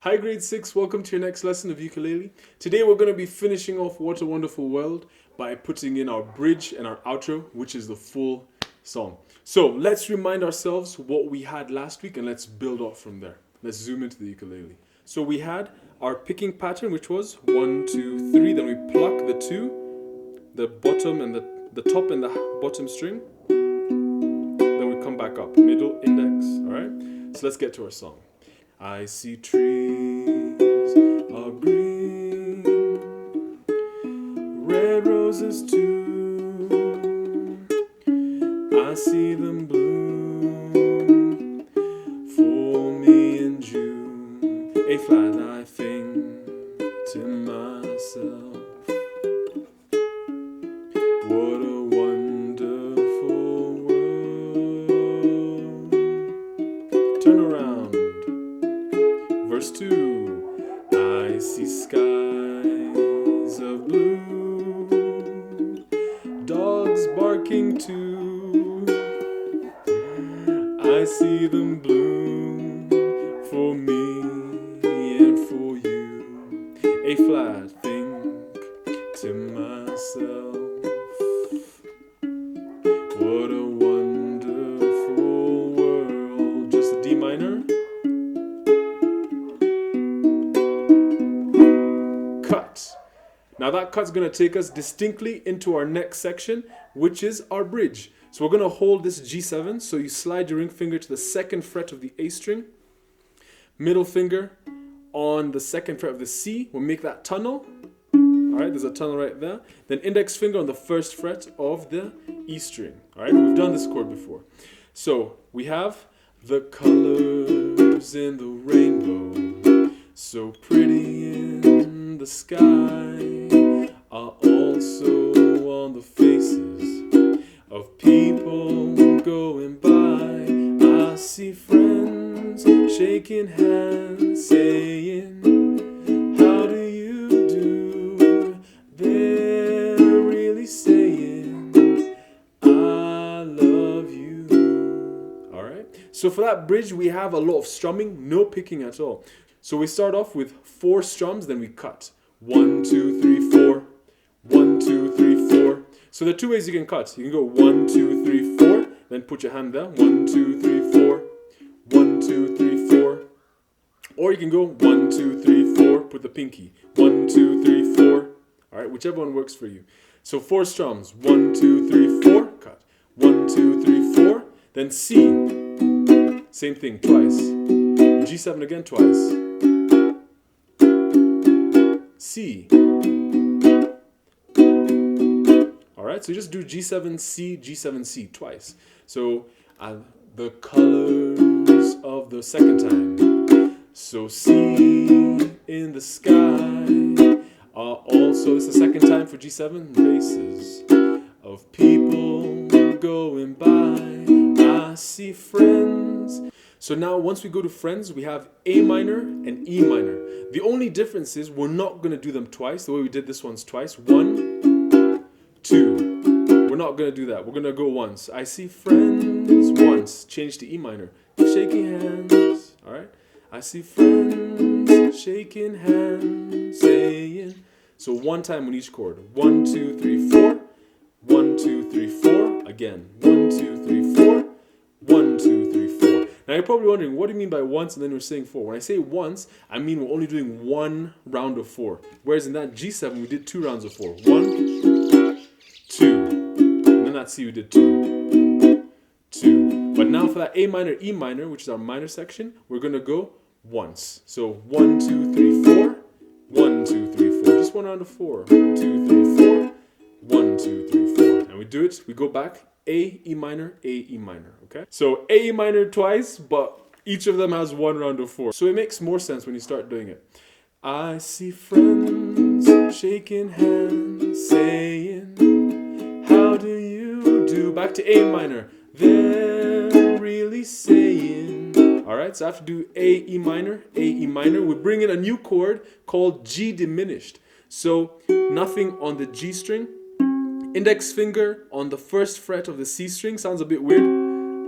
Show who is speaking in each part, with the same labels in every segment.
Speaker 1: Hi grade 6, welcome to your next lesson of ukulele. Today we're going to be finishing off What a Wonderful World by putting in our bridge and our outro, which is the full song. So let's remind ourselves what we had last week and let's build off from there. Let's zoom into the ukulele. So we had our picking pattern, which was 1, 2, 3, then we pluck the 2, the bottom and the top and the bottom string, then we come back up, middle, index, alright? So let's get to our song. I see trees of green, red roses too. I see them bloom for me in June. A flat, I think to myself, what a wonderful world. Turn around. Verse 2, I see skies of blue, dogs barking too. I see them bloom for me and for you. A flat, think to myself, what a wonderful world. Just a D minor. Cut. Now that cut's going to take us distinctly into our next section, which is our bridge. So we're going to hold this G7, so you slide your ring finger to the 2nd fret of the A string, middle finger on the 2nd fret of the C, we'll make that tunnel. Alright, there's a tunnel right there. Then index finger on the 1st fret of the E string. Alright, we've done this chord before. So we have the colors in the rainbow, so pretty in the sky, are also on the faces of people going by. I see friends shaking hands, saying, how do you do? They're really saying, I love you. Alright, so for that bridge we have a lot of strumming, no picking at all. So we start off with 4 strums, then we cut. 1, 2, 3, 4. 1, 2, 3, 4. So there are 2 ways you can cut. You can go 1, 2, 3, 4. Then put your hand there. 1, 2, 3, 4. 1, 2, 3, 4. Or you can go 1, 2, 3, 4. Put the pinky. 1, 2, 3, 4. Alright, whichever one works for you. So 4 strums. 1, 2, 3, 4. Cut. 1, 2, 3, 4. Then C. Same thing, twice. G7 again, twice. C. Alright, so just do G7C, G7C twice. So the colors of the 2nd time. So C in the sky are also, this is the 2nd time for G7, faces of people going by. I see friends. So now once we go to friends, we have A minor and E minor. The only difference is we're not going to do them twice, the way we did this one's twice. 1, 2. We're not going to do that. We're going to go once. I see friends once. Change to E minor. Shaking hands. Alright? I see friends shaking hands, saying. So 1 time on each chord. 1, 2, 3, 4. 1, 2, 3, 4. Again. 1, 2, 3, 4. 1, 2, 3, 4. Now you're probably wondering, what do you mean by once and then we're saying 4? When I say once, I mean we're only doing 1 round of 4. Whereas in that G7, we did 2 rounds of 4. 1, 2. And then that C, we did 2. 2. But now for that A minor, E minor, which is our minor section, we're going to go once. So 1, 2, 3, 4. 1, 2, 3, 4. Just 1 round of 4. 1, 2, 3, 4. 1, 2, 3, 4. And we do it, we go back. A, E minor, A, E minor, okay? So A, E minor twice, but each of them has 1 round of 4. So it makes more sense when you start doing it. I see friends shaking hands, saying, how do you do? Back to A minor. They're really saying. Alright, so I have to do A, E minor, A, E minor. We bring in a new chord called G diminished. So nothing on the G string. Index finger on the 1st fret of the C string. Sounds a bit weird,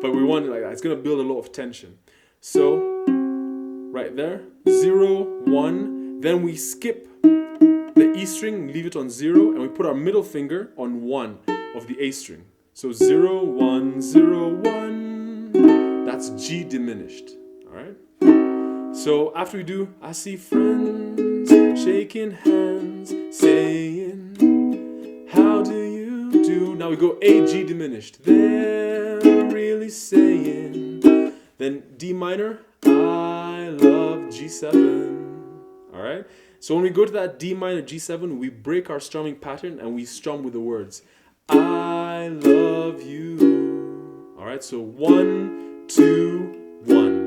Speaker 1: but we want it like that. It's going to build a lot of tension. So right there, 0, 1. Then we skip the E string, leave it on 0, and we put our middle finger on 1 of the A string. So 0, 1, 0, 1. That's G diminished. All right. So after we do, I see friends shaking hands, saying, how do you do? Now we go A, G diminished. They're really saying. Then D minor, I love G7. All right. So when we go to that D minor, G7, we break our strumming pattern and we strum with the words, I love you. All right. So 1, 2, 1.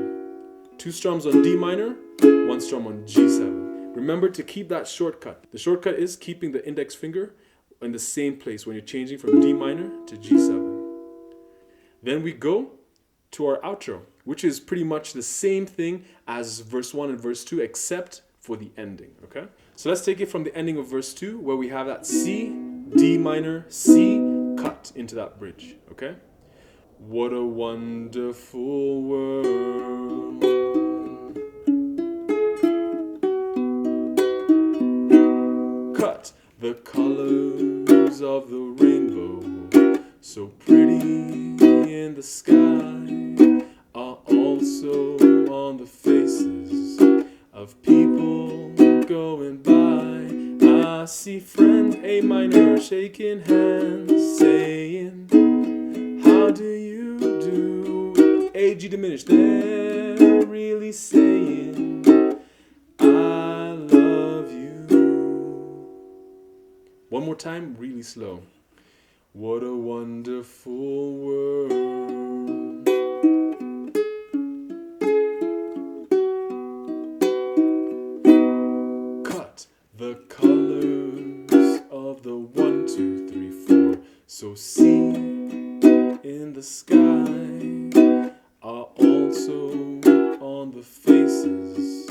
Speaker 1: 2 strums on D minor, 1 strum on G7. Remember to keep that shortcut. The shortcut is keeping the index finger in the same place when you're changing from D minor to G7. Then we go to our outro, which is pretty much the same thing as verse 1 and verse 2, except for the ending, okay? So let's take it from the ending of verse 2, where we have that C, D minor, C, cut into that bridge, okay? What a wonderful world. Cut. The colors of the rainbow, so pretty in the sky, are also on the faces of people going by. I see friends, A minor, shaking hands, saying, how do you do? A, G diminished. They're really saying, I love you. One more time, really slow. What a wonderful world. Cut. The colors of the 1, 2, 3, 4. So see in the sky are also on the faces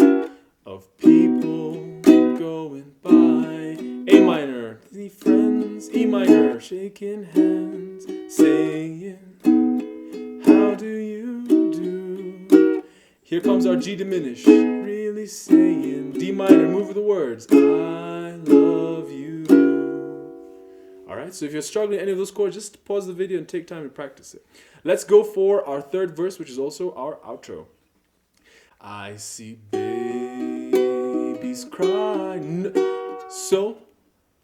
Speaker 1: of people going by. A minor, the friends, E minor, shaking hands, saying, how do you do? Here comes our G diminished, really saying, D minor, move with the words, I love you. Alright, so if you're struggling with any of those chords, just pause the video and take time to practice it. Let's go for our third verse, which is also our outro. I see babies cry. So,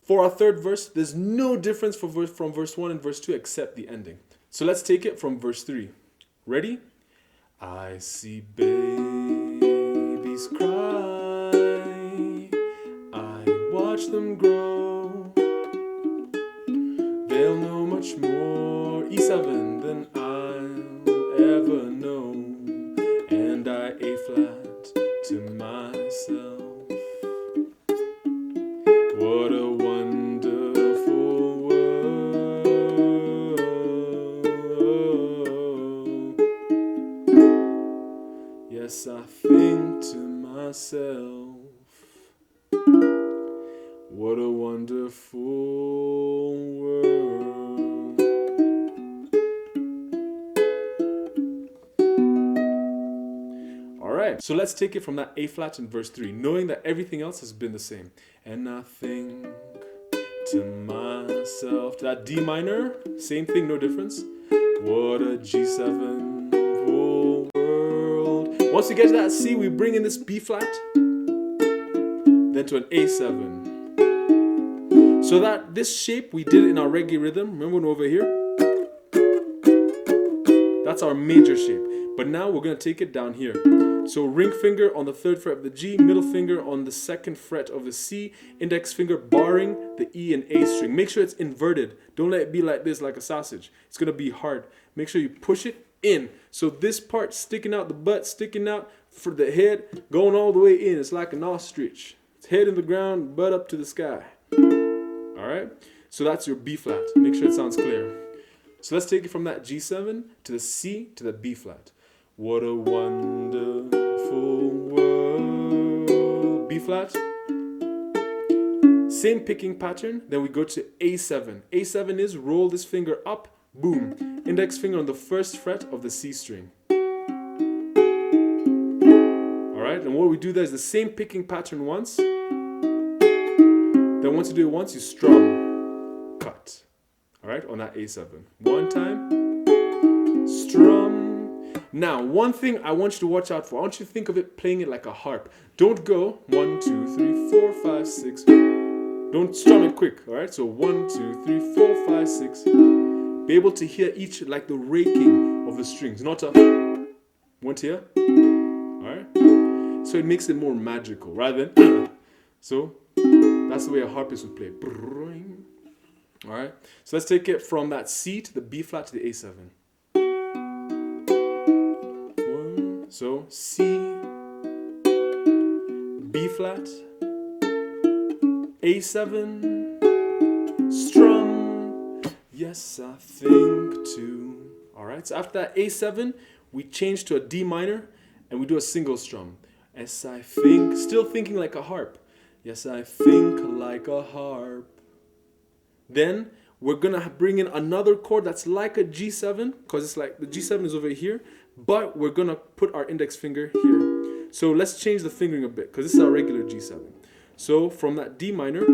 Speaker 1: for our third verse, there's no difference from verse 1 and verse 2 except the ending. So let's take it from verse 3. Ready? I see babies cry. I watch them grow. They'll know much more E7 than I'll ever know. And I A flat to myself. What a wonderful world. Yes, I think to myself, what a wonderful world. Alright, so let's take it from that A flat in verse 3, knowing that everything else has been the same. And I think to myself, to that D minor, same thing, no difference. What a G7 world. Once we get to that C, we bring in this B flat, then to an A7. So that this shape, we did it in our reggae rhythm. Remember when we're over here? That's our major shape. But now we're going to take it down here. So ring finger on the 3rd fret of the G, middle finger on the 2nd fret of the C, index finger barring the E and A string. Make sure it's inverted. Don't let it be like this, like a sausage. It's going to be hard. Make sure you push it in. So this part sticking out, the butt sticking out for the head, going all the way in. It's like an ostrich. It's head in the ground, butt up to the sky. Alright? So that's your B flat. Make sure it sounds clear. So let's take it from that G7 to the C to the B flat. What a wonderful world. B flat. Same picking pattern. Then we go to A7. A7 is roll this finger up. Boom. Index finger on the 1st fret of the C string. Alright? right? And what we do there is the same picking pattern once. Then once you do it once, you strum, cut. All right, on that A7. One time, strum. Now, one thing I want you to watch out for. I want you to think of it playing it like a harp. Don't go 1, 2, 3, 4, 5, 6. Don't strum it quick, all right? So 1, 2, 3, 4, 5, 6. Be able to hear each like the raking of the strings, not a one here, all right? So it makes it more magical rather than so that's the way a harpist would play. All right, so let's take it from that C to the B flat to the A7. So C, B flat, A7, strum, yes I think too. All right, so after that A7, we change to a D minor and we do a single strum. Yes I think, still thinking like a harp. Yes I think like a harp. Then we're gonna bring in another chord that's like a G7, because it's like the G7 is over here, but we're gonna put our index finger here. So let's change the fingering a bit, because this is our regular G7. So from that D minor,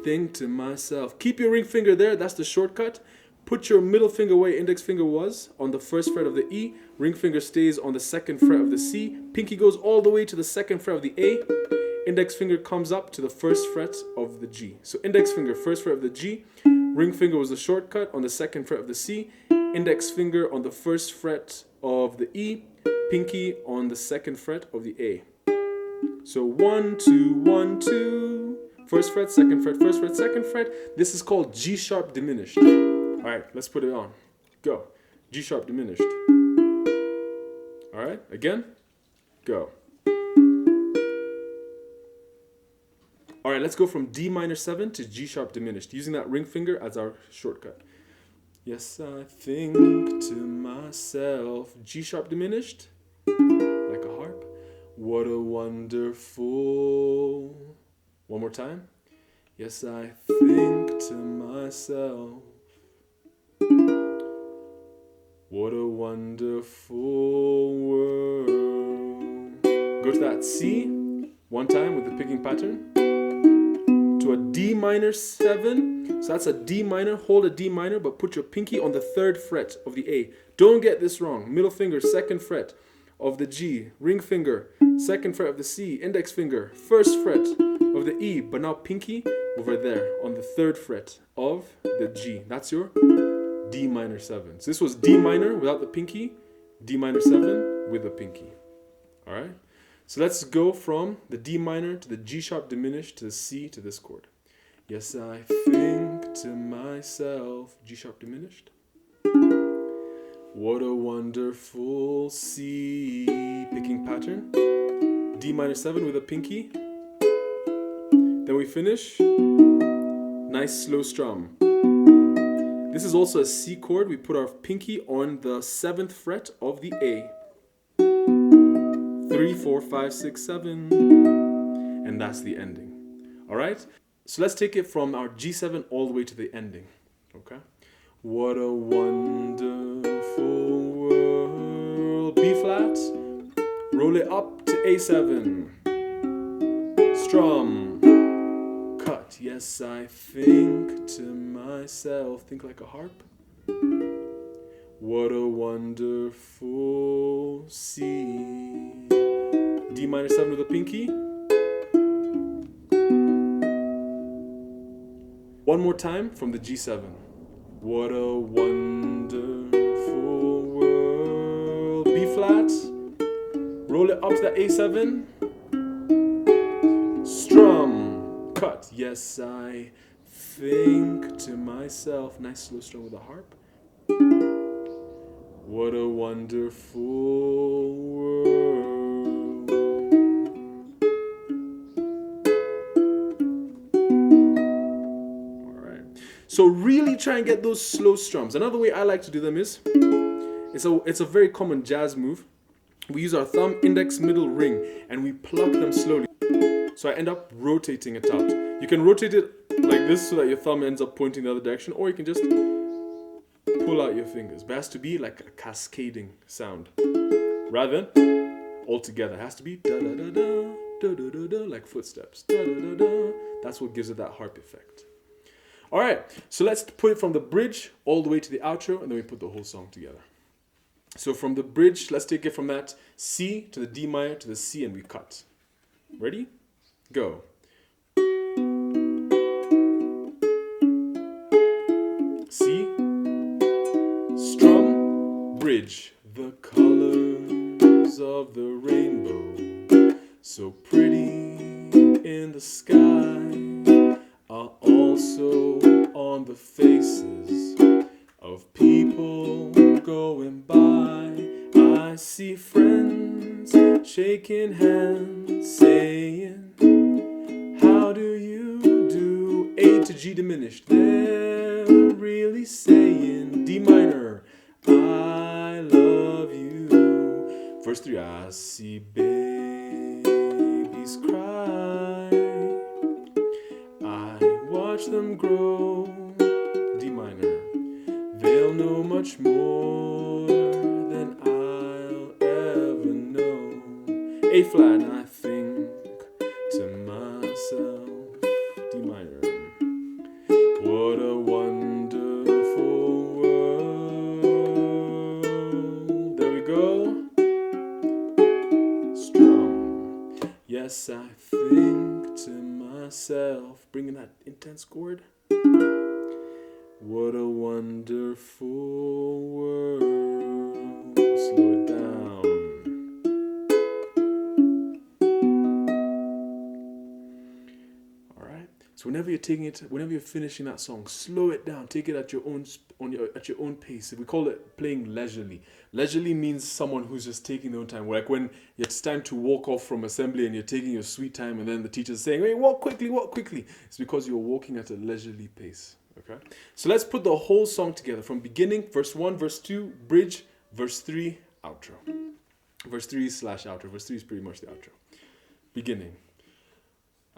Speaker 1: think to myself, keep your ring finger there, that's the shortcut. Put your middle finger where your index finger was, on the first fret of the E. Ring finger stays on the second fret of the C. Pinky goes all the way to the second fret of the A. Index finger comes up to the first fret of the G. So index finger, first fret of the G. Ring finger was the shortcut on the second fret of the C. Index finger on the first fret of the E. Pinky on the second fret of the A. So 1, 2, 1, 2. First fret, second fret, first fret, second fret. This is called G sharp diminished. All right, let's put it on. Go. G sharp diminished. All right, again. Go. All right, let's go from D minor 7 to G sharp diminished, using that ring finger as our shortcut. Yes, I think to myself, G sharp diminished, like a harp. What a wonderful. One more time. Yes, I think to myself, what a wonderful world. Go to that C one time with the picking pattern. To a D minor 7. So that's a D minor. Hold a D minor, but put your pinky on the third fret of the A. Don't get this wrong. Middle finger, second fret of the G. Ring finger, second fret of the C. Index finger, first fret of the E. But now pinky over there on the third fret of the G. That's your D minor 7. So this was D minor without the pinky. D minor 7 with the pinky. All right. So let's go from the D minor to the G sharp diminished to the C to this chord. Yes, I think to myself, G sharp diminished. What a wonderful C picking pattern. D minor 7 with a pinky. Then we finish. Nice slow strum. This is also a C chord. We put our pinky on the 7th fret of the A. 3, 4, 5, 6, 7, and that's the ending. All right, so let's take it from our G7 all the way to the ending. Okay, what a wonderful world. B flat, roll it up to A7, strum, cut. Yes, I think to myself, think like a harp. What a wonderful C. D minor 7 with a pinky. One more time from the G7. What a wonderful world. B flat. Roll it up to the A7. Strum. Cut. Yes, I think to myself. Nice slow strum with a harp. What a wonderful world. All right. So really try and get those slow strums. Another way I like to do them is, it's a very common jazz move. We use our thumb, index, middle, ring, and we pluck them slowly. So I end up rotating it out. You can rotate it like this so that your thumb ends up pointing the other direction, or you can just pull out your fingers. But it has to be like a cascading sound, rather than all together. It has to be da da da da da da da da, like footsteps. Da da da da. That's what gives it that harp effect. All right, so let's put it from the bridge all the way to the outro, and then we put the whole song together. So from the bridge, let's take it from that C to the D minor to the C, and we cut. Ready? Go. C, strum, bridge. The colors of the rainbow, so pretty in the sky, are also on the faces of people going by. I see friends shaking hands, saying, how do you do? A to G diminished. They're really saying D minor, I love you. Verse 3, I see babies cry, I watch them grow. D minor, they'll know much more than I'll ever know. A flat, and I think to myself, D minor, what a wonderful world. There we go. Strum. Yes, I think to myself, bringing that intense chord. What a wonderful world. Slow it down. All right. So whenever you're finishing that song, slow it down. Take it at your own pace. We call it playing leisurely. Leisurely means someone who's just taking their own time. Like when it's time to walk off from assembly and you're taking your sweet time, and then the teacher's saying, "Hey, walk quickly, walk quickly." It's because you're walking at a leisurely pace. Okay. So let's put the whole song together from beginning, verse 1, verse 2, bridge, verse 3, outro. Verse 3 / outro. Verse 3 is pretty much the outro. Beginning.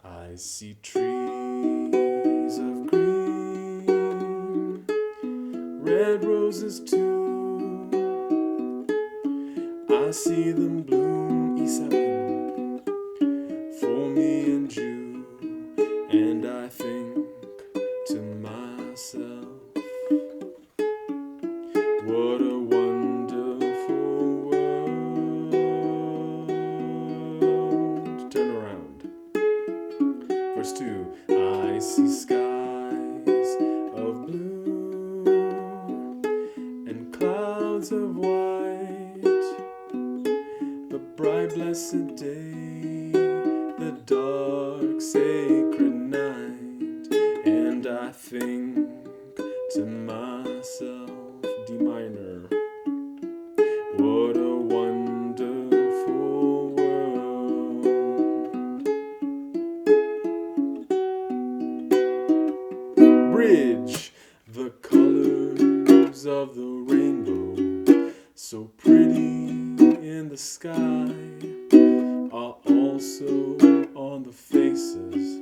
Speaker 1: I see trees of green, red roses too. I see them bloom E7 for me and you, and I think to myself, what a wonderful world. Turn around. Verse 2, I see skies of blue and clouds of white, the bright blessed day, the dark sacred night, and I think to myself, D minor, what a wonderful world. Bridge, the colors of the rainbow, so pretty in the sky, are also on the faces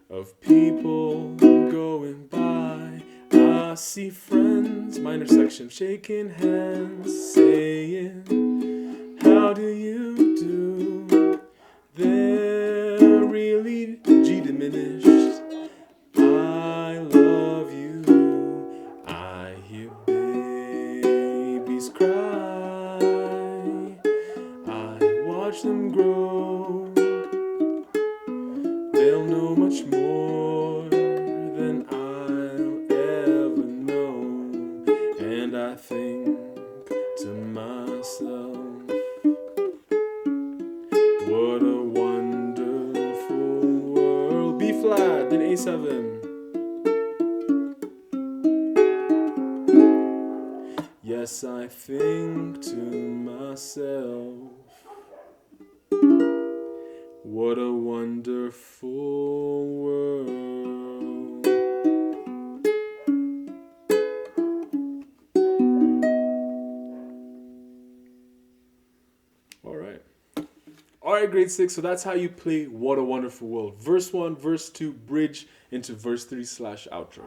Speaker 1: of people going by. I see friends, minor section, shaking hands, saying, how do you do? They're really G diminished. I love you. I hear babies cry, I watch them grow. They'll know much more than I'll ever know, and I think to myself, what a wonderful world. B flat, then A7. Yes, I think to myself, what a wonderful world. All right, grade 6. So that's how you play What a Wonderful World. Verse 1, verse 2, bridge into verse 3 / outro.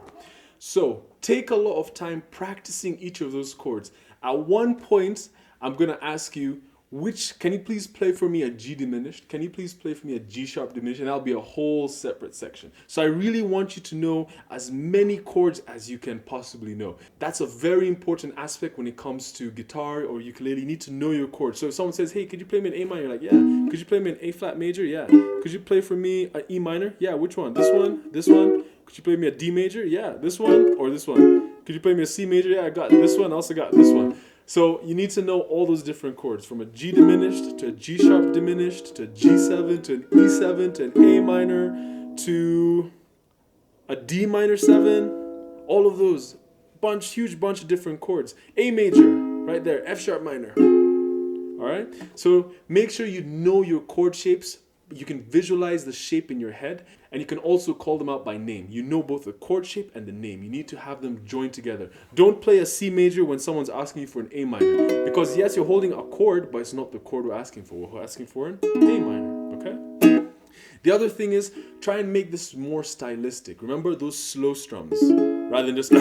Speaker 1: So take a lot of time practicing each of those chords. At one point, I'm going to ask you, can you please play for me a G diminished? Can you please play for me a G sharp diminished? And that'll be a whole separate section. So I really want you to know as many chords as you can possibly know. That's a very important aspect when it comes to guitar or ukulele. You need to know your chords. So if someone says, hey, could you play me an A minor? You're like, yeah. Could you play me an A flat major? Yeah. Could you play for me an E minor? Yeah, which one? This one? This one? Could you play me a D major? Yeah, this one or this one? Could you play me a C major? Yeah, I got this one. I also got this one. So you need to know all those different chords, from a G diminished to a G sharp diminished to a G7 to an E7 to an A minor to a D minor 7. All of those. Huge bunch of different chords. A major, right there. F sharp minor. All right? So make sure you know your chord shapes. You can visualize the shape in your head, and you can also call them out by name. You know both the chord shape and the name. You need to have them joined together. Don't play a C major when someone's asking you for an A minor, because yes, you're holding a chord, but it's not the chord we're asking for. We're asking for an A minor, okay? The other thing is, try and make this more stylistic. Remember those slow strums, rather than just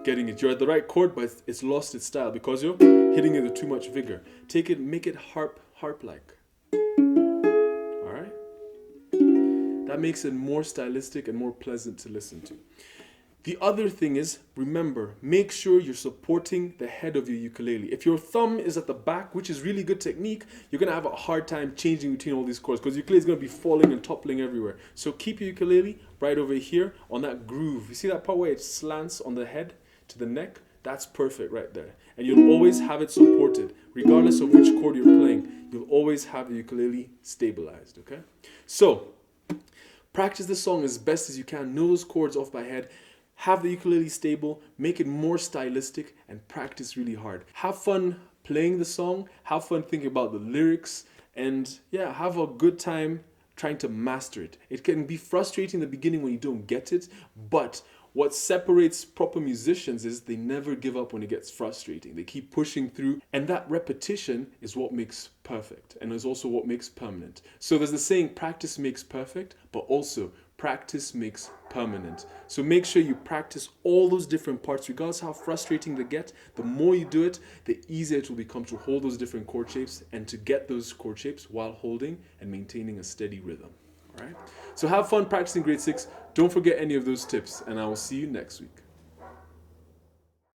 Speaker 1: getting it. You're at the right chord, but it's lost its style because you're hitting it with too much vigor. Take it, make it harp-like. That makes it more stylistic and more pleasant to listen to. The other thing is, remember, make sure you're supporting the head of your ukulele. If your thumb is at the back, which is really good technique, you're going to have a hard time changing between all these chords because your ukulele is going to be falling and toppling everywhere. So keep your ukulele right over here on that groove. You see that part where it slants on the head to the neck? That's perfect right there. And you'll always have it supported. Regardless of which chord you're playing, you'll always have the ukulele stabilized, okay? So, practice this song as best as you can. Know those chords off by head. Have the ukulele stable. Make it more stylistic and practice really hard. Have fun playing the song. Have fun thinking about the lyrics. And yeah, have a good time trying to master it. It can be frustrating in the beginning when you don't get it, but what separates proper musicians is they never give up when it gets frustrating. They keep pushing through, and that repetition is what makes perfect, and is also what makes permanent. So there's the saying, practice makes perfect, but also practice makes permanent. So make sure you practice all those different parts, regardless of how frustrating they get. The more you do it, the easier it will become to hold those different chord shapes and to get those chord shapes while holding and maintaining a steady rhythm. All right? So have fun practicing grade 6. Don't forget any of those tips, and I will see you next week.